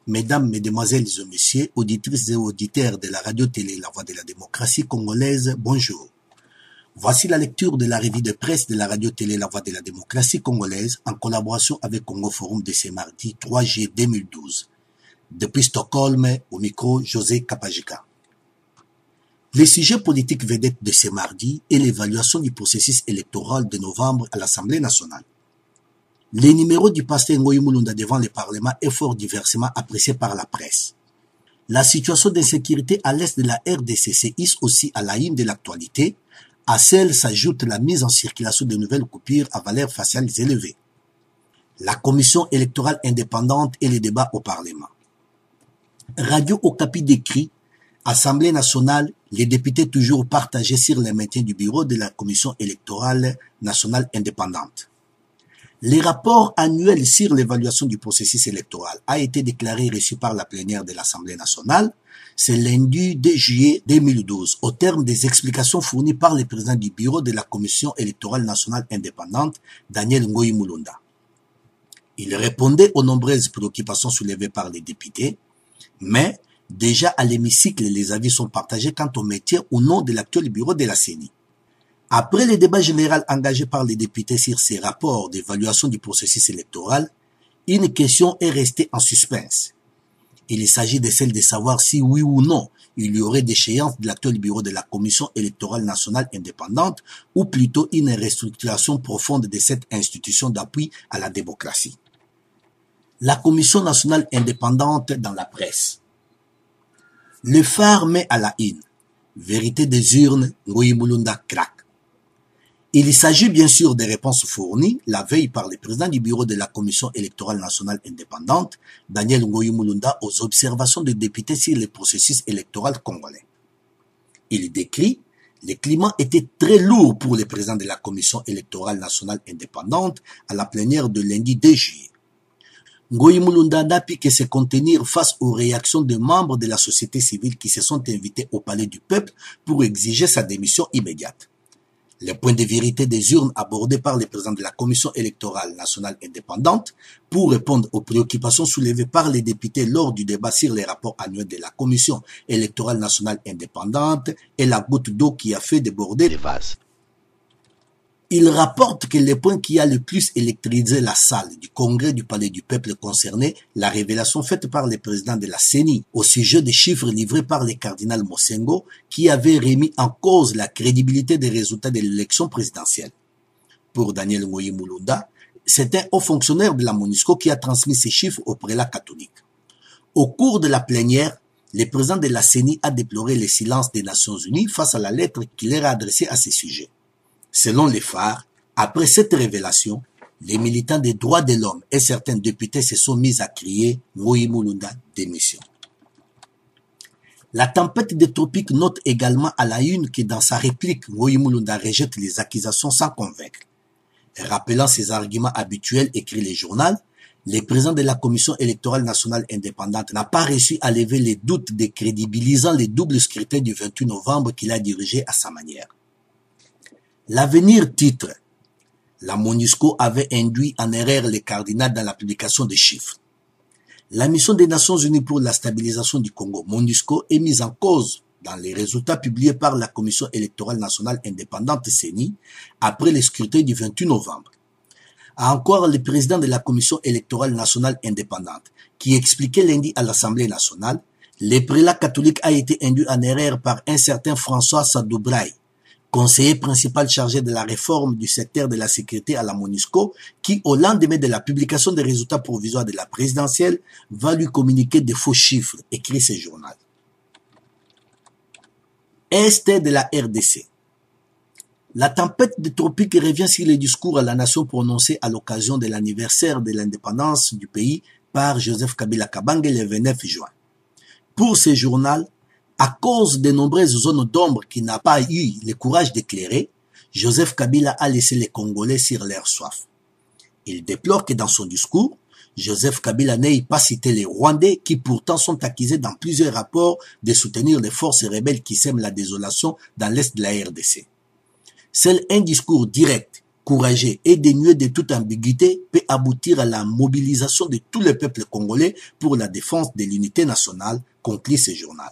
Mesdames, Mesdemoiselles et Messieurs, auditrices et auditeurs de la radio-télé La Voix de la démocratie congolaise, bonjour. Voici la lecture de la revue de presse de la radio-télé La Voix de la démocratie congolaise en collaboration avec Congo Forum de ce mardi 3 juillet 2012. Depuis Stockholm, au micro, José Kapajika. Le sujet politique vedette de ce mardi est l'évaluation du processus électoral de novembre à l'Assemblée nationale. Le numéro du pasteur Ngoyi Mulunda devant le Parlement est fort diversement apprécié par la presse. La situation d'insécurité à l'est de la RDC se hisse aussi à la une de l'actualité. À celle s'ajoute la mise en circulation de nouvelles coupures à valeur faciale élevée. La commission électorale indépendante et les débats au Parlement. Radio Okapi décrit Assemblée nationale, les députés toujours partagés sur le maintien du bureau de la commission électorale nationale indépendante. Le rapport annuel sur l'évaluation du processus électoral a été déclaré reçu par la plénière de l'Assemblée nationale ce lundi 2 juillet 2012 au terme des explications fournies par le président du bureau de la commission électorale nationale indépendante, Daniel Ngoyi Mulunda. Il répondait aux nombreuses préoccupations soulevées par les députés, mais déjà à l'hémicycle, les avis sont partagés quant au métier ou non de l'actuel bureau de la CENI. Après le débat général engagé par les députés sur ces rapports d'évaluation du processus électoral, une question est restée en suspens. Il s'agit de celle de savoir si oui ou non il y aurait d'échéance de l'actuel bureau de la Commission électorale nationale indépendante ou plutôt une restructuration profonde de cette institution d'appui à la démocratie. La Commission nationale indépendante dans la presse. Le phare met à la une. Vérité des urnes, Ngoyi Mulunda craque. Il s'agit bien sûr des réponses fournies la veille par le président du bureau de la Commission électorale nationale indépendante, Daniel Ngoyi Mulunda, aux observations des députés sur le processus électoral congolais. Il décrit le climat était très lourd pour le président de la Commission électorale nationale indépendante à la plénière de lundi 2 juillet. Ngoyi Mulunda n'a pu que se contenir face aux réactions des membres de la société civile qui se sont invités au palais du peuple pour exiger sa démission immédiate. Les points de vérité des urnes abordés par le président de la Commission électorale nationale indépendante pour répondre aux préoccupations soulevées par les députés lors du débat sur les rapports annuels de la Commission électorale nationale indépendante est la goutte d'eau qui a fait déborder les vases. Il rapporte que le point qui a le plus électrisé la salle du congrès du palais du peuple concernait la révélation faite par le président de la CENI au sujet des chiffres livrés par le cardinal Mosengo qui avait remis en cause la crédibilité des résultats de l'élection présidentielle. Pour Daniel Ngoyi Mulunda, c'est un haut fonctionnaire de la MONUSCO qui a transmis ces chiffres au prélat catholique. Au cours de la plénière, le président de la CENI a déploré le silence des Nations Unies face à la lettre qu'il leur a adressée à ce sujet. Selon les phares, après cette révélation, les militants des droits de l'homme et certains députés se sont mis à crier « Ngoyi Mulunda démission ». La tempête des tropiques note également à la une que dans sa réplique, Ngoyi Mulunda rejette les accusations sans convaincre. Rappelant ses arguments habituels, écrit le journal, le président de la Commission électorale nationale indépendante n'a pas réussi à lever les doutes décrédibilisant les doubles scrutins du 28 novembre qu'il a dirigé à sa manière. L'avenir titre La MONUSCO avait induit en erreur les cardinals dans la publication des chiffres. La mission des Nations Unies pour la stabilisation du Congo, MONUSCO, est mise en cause dans les résultats publiés par la Commission électorale nationale indépendante CENI après le scrutin du 28 novembre. Encore le président de la Commission électorale nationale indépendante qui expliquait lundi à l'Assemblée nationale, le prélat catholique a été induit en erreur par un certain François Sadoubraï, conseiller principal chargé de la réforme du secteur de la sécurité à la MONUSCO, qui, au lendemain de la publication des résultats provisoires de la présidentielle, va lui communiquer de faux chiffres, écrit ce journal. Est de la RDC. La tempête des tropiques revient sur les discours à la nation prononcés à l'occasion de l'anniversaire de l'indépendance du pays par Joseph Kabila Kabange le 29 juin. Pour ce journal, à cause des nombreuses zones d'ombre qu'il n'a pas eu le courage d'éclairer, Joseph Kabila a laissé les Congolais sur leur soif. Il déplore que dans son discours, Joseph Kabila n'ait pas cité les Rwandais qui pourtant sont accusés dans plusieurs rapports de soutenir les forces rebelles qui sèment la désolation dans l'est de la RDC. Seul un discours direct courageux et dénué de toute ambiguïté peut aboutir à la mobilisation de tout le peuple congolais pour la défense de l'unité nationale, conclut ce journal.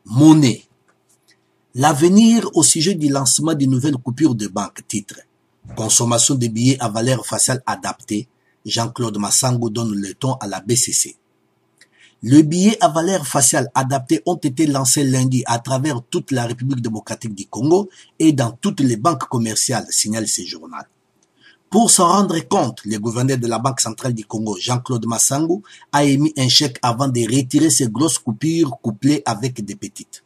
Monnaie. L'avenir au sujet du lancement d'une nouvelle coupure de banque, titre. Consommation de billets à valeur faciale adaptée. Jean-Claude Massango donne le ton à la BCC. Les billets à valeur faciale adaptée ont été lancés lundi à travers toute la République démocratique du Congo et dans toutes les banques commerciales, signale ce journal. Pour s'en rendre compte, le gouverneur de la Banque centrale du Congo, Jean-Claude Massango, a émis un chèque avant de retirer ces grosses coupures couplées avec des petites.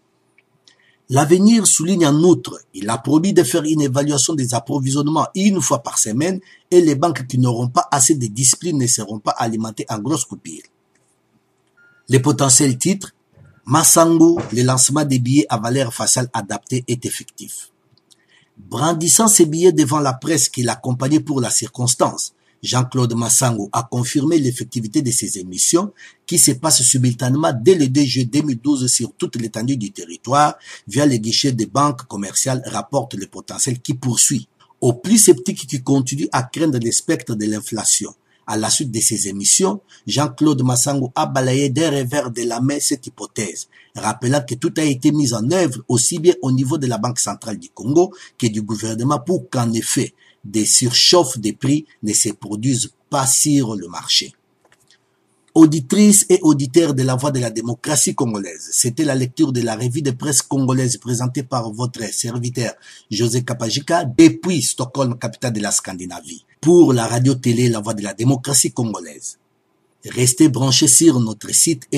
L'avenir souligne en outre, il a promis de faire une évaluation des approvisionnements une fois par semaine et les banques qui n'auront pas assez de discipline ne seront pas alimentées en grosses coupures. Les potentiels titres, Massango, le lancement des billets à valeur faciale adaptée est effectif. Brandissant ses billets devant la presse qui l'accompagnait pour la circonstance, Jean-Claude Massango a confirmé l'effectivité de ces émissions qui se passent simultanément dès le 2 juillet 2012 sur toute l'étendue du territoire via les guichets des banques commerciales, rapporte le potentiel qui poursuit. Aux plus sceptiques qui continuent à craindre le spectre de l'inflation. À la suite de ces émissions, Jean-Claude Massango a balayé d'un revers de la main cette hypothèse, rappelant que tout a été mis en œuvre aussi bien au niveau de la Banque centrale du Congo que du gouvernement pour qu'en effet, des surchauffes des prix ne se produisent pas sur le marché. Auditrices et auditeurs de la Voix de la démocratie congolaise, c'était la lecture de la revue de presse congolaise présentée par votre serviteur José Kapajika depuis Stockholm, capitale de la Scandinavie, pour la radio-télé La Voix de la démocratie congolaise. Restez branchés sur notre site et